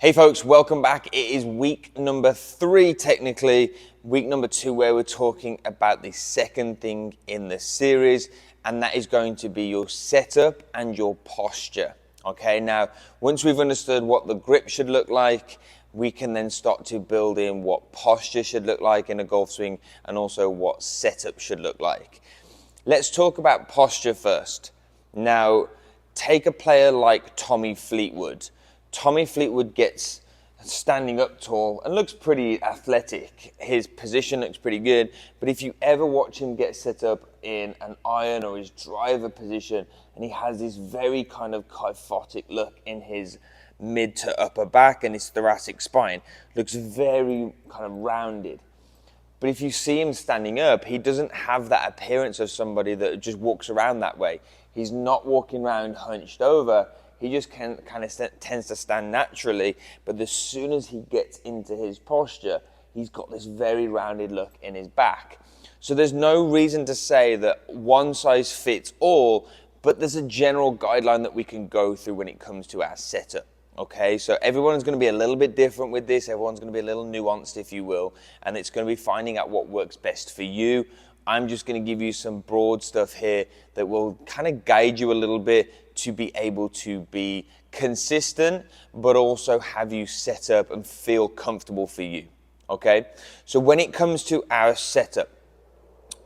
Hey folks, welcome back. It is week number 3, technically, week number 2, where we're talking about the second thing in the series, and that is going to be your setup and your posture. Okay, now, once we've understood what the grip should look like, we can then start to build in what posture should look like in a golf swing and also what setup should look like. Let's talk about posture first. Now, take a player like Tommy Fleetwood. Tommy Fleetwood gets standing up tall and looks pretty athletic. His position looks pretty good, but if you ever watch him get set up in an iron or his driver position, and he has this very kind of kyphotic look in his mid to upper back and his thoracic spine, looks very kind of rounded. But if you see him standing up, he doesn't have that appearance of somebody that just walks around that way. He's not walking around hunched over. He just kind of tends to stand naturally, but as soon as he gets into his posture, he's got this very rounded look in his back. So there's no reason to say that one size fits all, but there's a general guideline that we can go through when it comes to our setup. Okay, so everyone's going to be a little bit different with this. Everyone's going to be a little nuanced, if you will, and it's going to be finding out what works best for you. I'm just going to give you some broad stuff here that will kind of guide you a little bit to be able to be consistent, but also have you set up and feel comfortable for you. Okay, so when it comes to our setup,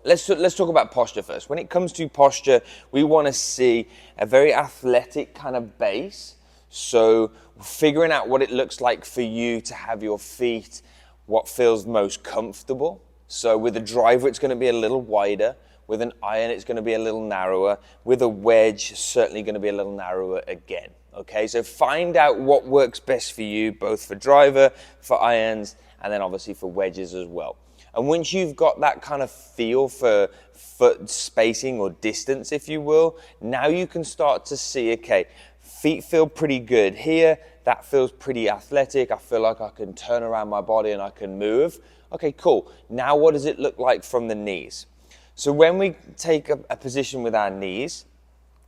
let's talk about posture first. When it comes to posture, we want to see a very athletic kind of base. So figuring out what it looks like for you to have your feet, what feels most comfortable. So with a driver, it's going to be a little wider. With an iron, it's going to be a little narrower. With a wedge, it's certainly going to be a little narrower again. Okay, so find out what works best for you, both for driver, for irons, and then obviously for wedges as well. And once you've got that kind of feel for foot spacing or distance, if you will, now you can start to see, okay, feet feel pretty good here. That feels pretty athletic. I feel like I can turn around my body and I can move. Okay, cool. Now what does it look like from the knees? So when we take a position with our knees,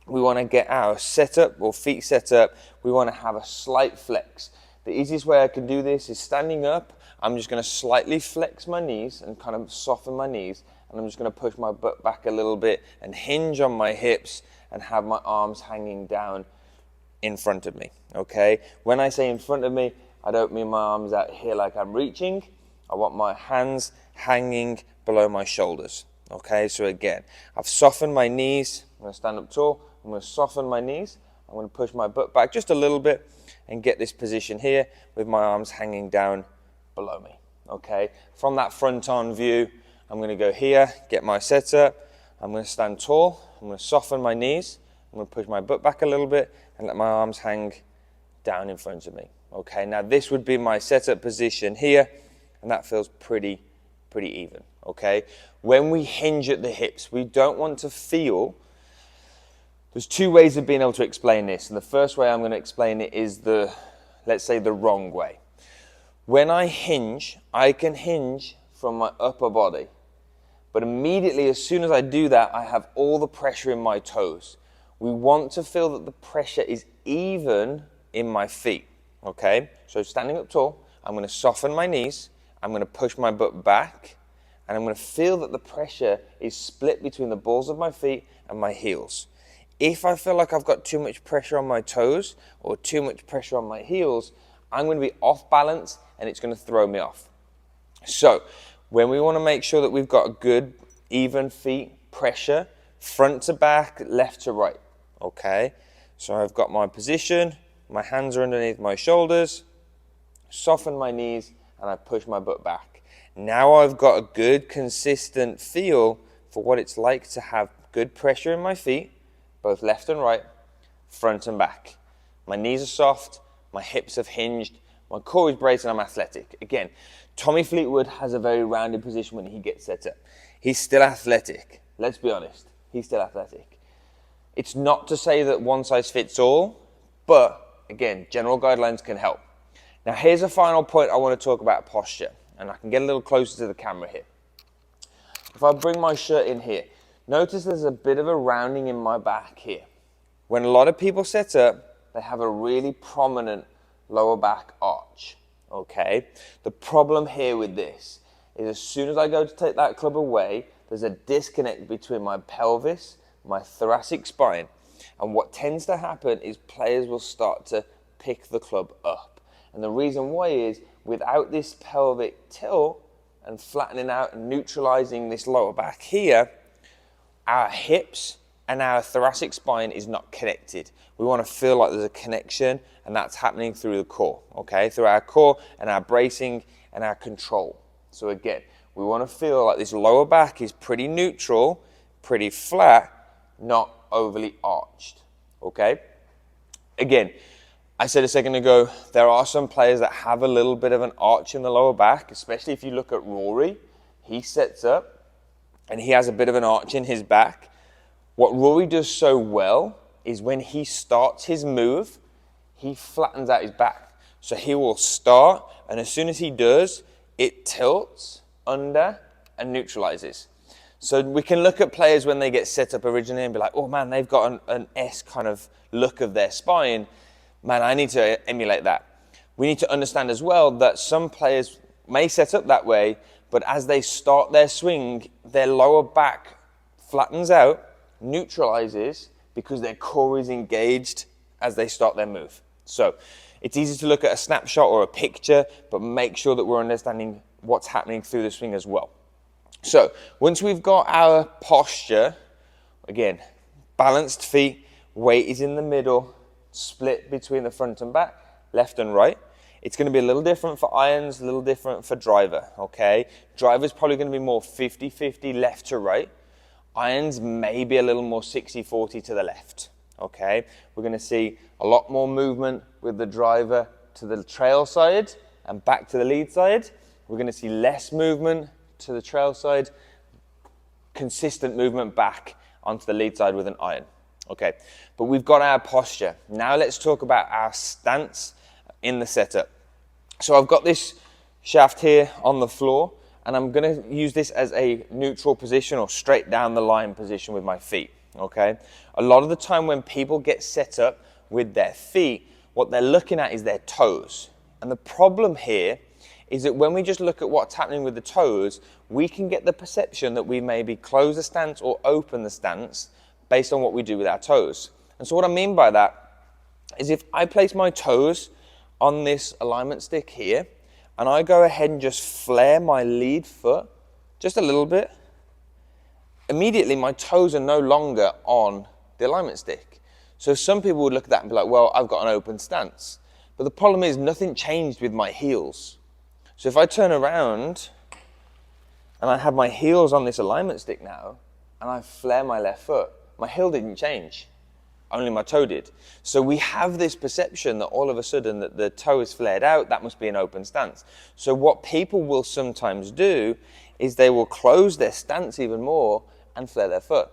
we want to get our setup or feet set up. We want to have a slight flex. The easiest way I can do this is standing up. I'm just going to slightly flex my knees and kind of soften my knees. And I'm just going to push my butt back a little bit and hinge on my hips and have my arms hanging down in front of me. Okay? When I say in front of me, I don't mean my arms out here like I'm reaching. I want my hands hanging below my shoulders. Okay, so again, I've softened my knees. I'm going to stand up tall. I'm going to soften my knees. I'm going to push my butt back just a little bit and get this position here with my arms hanging down below me. Okay, from that front on view, I'm going to go here, get my setup. I'm going to stand tall. I'm going to soften my knees. I'm going to push my butt back a little bit and let my arms hang down in front of me. Okay, now this would be my setup position here, and that feels pretty even. Okay, when we hinge at the hips, we don't want to feel. There's 2 ways of being able to explain this, and the first way I'm going to explain it is let's say the wrong way. When I hinge, I can hinge from my upper body, but immediately as soon as I do that, I have all the pressure in my toes. We want to feel that the pressure is even in my feet. Okay, so standing up tall, I'm going to soften my knees. I'm going to push my butt back, and I'm going to feel that the pressure is split between the balls of my feet and my heels. If I feel like I've got too much pressure on my toes or too much pressure on my heels, I'm going to be off balance and it's going to throw me off. So when we want to make sure that we've got a good, even feet pressure, front to back, left to right. Okay, so I've got my position, my hands are underneath my shoulders, soften my knees, and I push my butt back. Now I've got a good, consistent feel for what it's like to have good pressure in my feet, both left and right, front and back. My knees are soft, my hips have hinged, my core is braced, and I'm athletic. Again, Tommy Fleetwood has a very rounded position when he gets set up. He's still athletic. Let's be honest, he's still athletic. It's not to say that one size fits all, but again, general guidelines can help. Now here's a final point I want to talk about posture, and I can get a little closer to the camera here. If I bring my shirt in here, notice there's a bit of a rounding in my back here. When a lot of people set up, they have a really prominent lower back arch, okay? The problem here with this is as soon as I go to take that club away, there's a disconnect between my pelvis, my thoracic spine, and what tends to happen is players will start to pick the club up. And the reason why is without this pelvic tilt and flattening out and neutralizing this lower back here, our hips and our thoracic spine is not connected. We want to feel like there's a connection, and that's happening through the core, okay? Through our core and our bracing and our control. So again, we want to feel like this lower back is pretty neutral, pretty flat, not overly arched, okay? Again, I said a second ago, there are some players that have a little bit of an arch in the lower back, especially if you look at Rory. He sets up and he has a bit of an arch in his back. What Rory does so well is when he starts his move, he flattens out his back. So he will start, and as soon as he does, it tilts under and neutralizes. So we can look at players when they get set up originally and be like, oh man, they've got an S kind of look of their spine. Man, I need to emulate that. We need to understand as well that some players may set up that way, but as they start their swing, their lower back flattens out, neutralizes, because their core is engaged as they start their move. So it's easy to look at a snapshot or a picture, but make sure that we're understanding what's happening through the swing as well. So once we've got our posture, again, balanced feet, weight is in the middle, split between the front and back, left and right. It's going to be a little different for irons, a little different for driver, okay? Driver's probably going to be more 50-50 left to right. Irons may be a little more 60-40 to the left, okay? We're going to see a lot more movement with the driver to the trail side and back to the lead side. We're going to see less movement to the trail side, consistent movement back onto the lead side with an iron, okay? But we've got our posture. Now let's talk about our stance in the setup. So I've got this shaft here on the floor, and I'm going to use this as a neutral position or straight down the line position with my feet, okay? A lot of the time when people get set up with their feet, what they're looking at is their toes. And the problem here is that when we just look at what's happening with the toes, we can get the perception that we maybe close the stance or open the stance based on what we do with our toes. And so what I mean by that is if I place my toes on this alignment stick here, and I go ahead and just flare my lead foot just a little bit, immediately my toes are no longer on the alignment stick. So some people would look at that and be like, well, I've got an open stance. But the problem is nothing changed with my heels. So if I turn around and I have my heels on this alignment stick now, and I flare my left foot, my heel didn't change. Only my toe did. So we have this perception that all of a sudden that the toe is flared out, that must be an open stance. So what people will sometimes do is they will close their stance even more and flare their foot.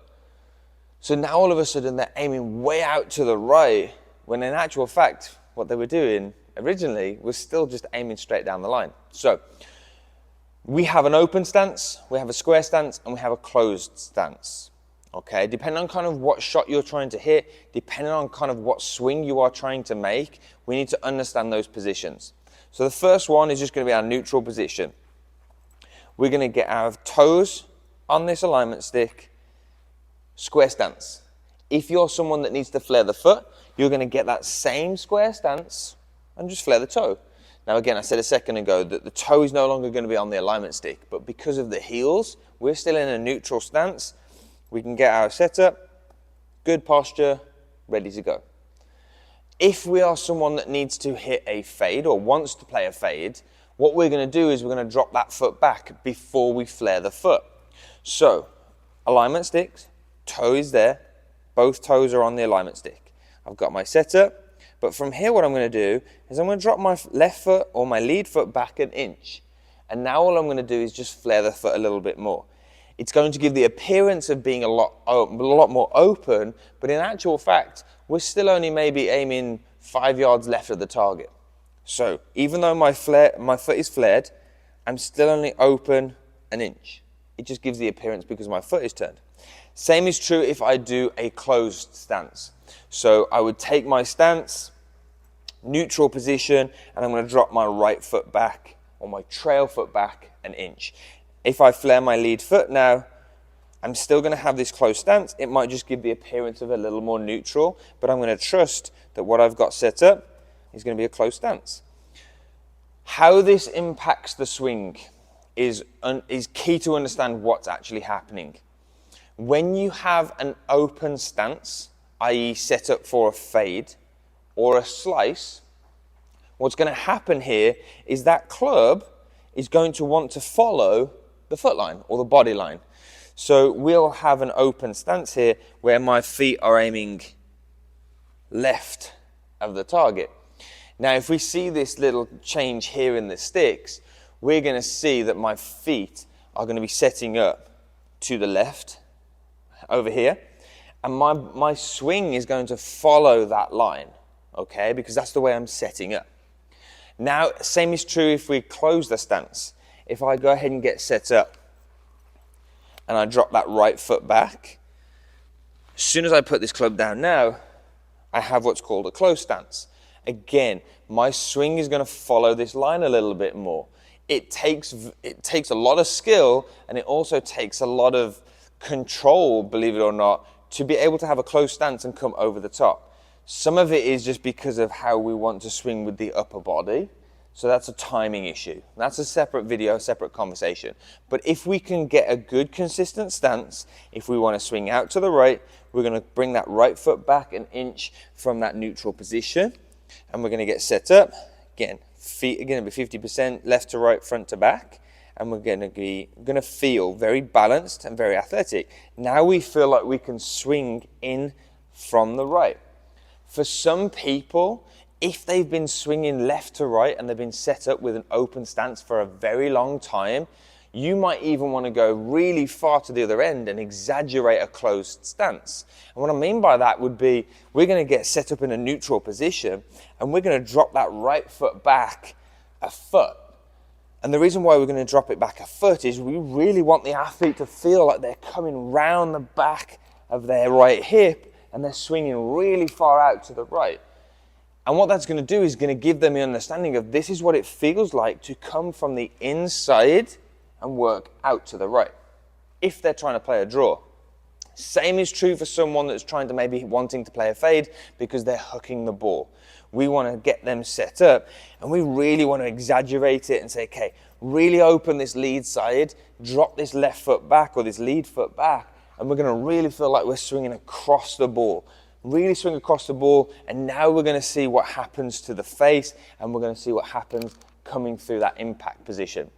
So now all of a sudden they're aiming way out to the right, when in actual fact, what they were doing originally was still just aiming straight down the line. So we have an open stance, we have a square stance, and we have a closed stance. Okay, depending on kind of what shot you're trying to hit, depending on kind of what swing you are trying to make, we need to understand those positions. So the first one is just going to be our neutral position. We're going to get our toes on this alignment stick, square stance. If you're someone that needs to flare the foot, you're going to get that same square stance and just flare the toe. Now again, I said a second ago that the toe is no longer going to be on the alignment stick, but because of the heels, we're still in a neutral stance. We can get our setup, good posture, ready to go. If we are someone that needs to hit a fade or wants to play a fade, what we're going to do is we're going to drop that foot back before we flare the foot. So, alignment sticks, toe is there, both toes are on the alignment stick. I've got my setup, but from here what I'm going to do is I'm going to drop my left foot or my lead foot back an inch. And now all I'm going to do is just flare the foot a little bit more. It's going to give the appearance of being a lot more open, but in actual fact, we're still only maybe aiming 5 yards left of the target. So even though my foot is flared, I'm still only open an inch. It just gives the appearance because my foot is turned. Same is true if I do a closed stance. So I would take my stance, neutral position, and I'm going to drop my right foot back, or my trail foot back, an inch. If I flare my lead foot now, I'm still going to have this closed stance. It might just give the appearance of a little more neutral, but I'm going to trust that what I've got set up is going to be a closed stance. How this impacts the swing is key to understand what's actually happening. When you have an open stance, i.e. set up for a fade or a slice, what's going to happen here is that club is going to want to follow the foot line or the body line. So we'll have an open stance here where my feet are aiming left of the target. Now, if we see this little change here in the sticks, we're going to see that my feet are going to be setting up to the left over here, and my swing is going to follow that line, okay, because that's the way I'm setting up. Now, same is true if we close the stance. If I go ahead and get set up, and I drop that right foot back, as soon as I put this club down now, I have what's called a closed stance. Again, my swing is going to follow this line a little bit more. It takes a lot of skill, and it also takes a lot of control, believe it or not, to be able to have a closed stance and come over the top. Some of it is just because of how we want to swing with the upper body. So that's a timing issue. That's a separate video, separate conversation. But if we can get a good consistent stance, if we want to swing out to the right, we're going to bring that right foot back an inch from that neutral position, and we're going to get set up. Again, feet are going to be 50% left to right, front to back, and we're going to feel very balanced and very athletic. Now we feel like we can swing in from the right. For some people, if they've been swinging left to right and they've been set up with an open stance for a very long time, you might even want to go really far to the other end and exaggerate a closed stance. And what I mean by that would be, we're going to get set up in a neutral position and we're going to drop that right foot back a foot. And the reason why we're going to drop it back a foot is we really want the athlete to feel like they're coming round the back of their right hip and they're swinging really far out to the right. And what that's going to do is going to give them the understanding of this is what it feels like to come from the inside and work out to the right, if they're trying to play a draw. Same is true for someone that's trying to maybe wanting to play a fade because they're hooking the ball. We want to get them set up and we really want to exaggerate it and say, okay, really open this lead side, drop this left foot back or this lead foot back, and we're going to really feel like we're swinging across the ball. Really swing across the ball, and now we're going to see what happens to the face, and we're going to see what happens coming through that impact position.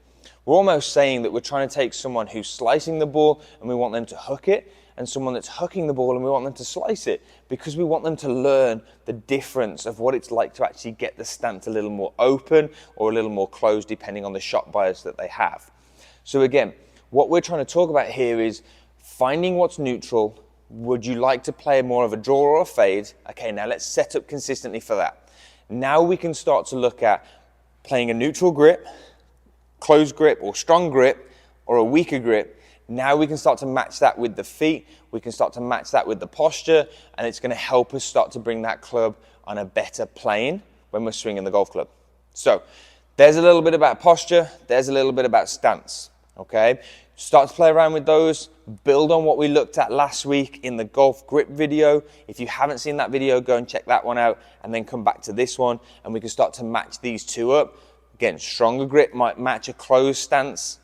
We're almost saying that we're trying to take someone who's slicing the ball and we want them to hook it, and someone that's hooking the ball and we want them to slice it, because we want them to learn the difference of what it's like to actually get the stance a little more open or a little more closed depending on the shot bias that they have. So again, what we're trying to talk about here is finding what's neutral. Would you like to play more of a draw or a fade? Okay, now let's set up consistently for that. Now we can start to look at playing a neutral grip, closed grip or strong grip, or a weaker grip. Now we can start to match that with the feet. We can start to match that with the posture, and it's going to help us start to bring that club on a better plane when we're swinging the golf club. So there's a little bit about posture. There's a little bit about stance. Okay, start to play around with those. Build on what we looked at last week in the golf grip video. If you haven't seen that video, go and check that one out and then come back to this one and we can start to match these two up. Again, stronger grip might match a closed stance.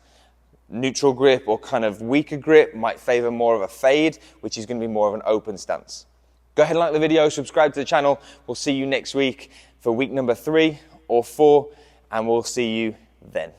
Neutral grip or kind of weaker grip might favor more of a fade, which is going to be more of an open stance. Go ahead and like the video, subscribe to the channel. We'll see you next week for week number 3 or 4, and we'll see you then.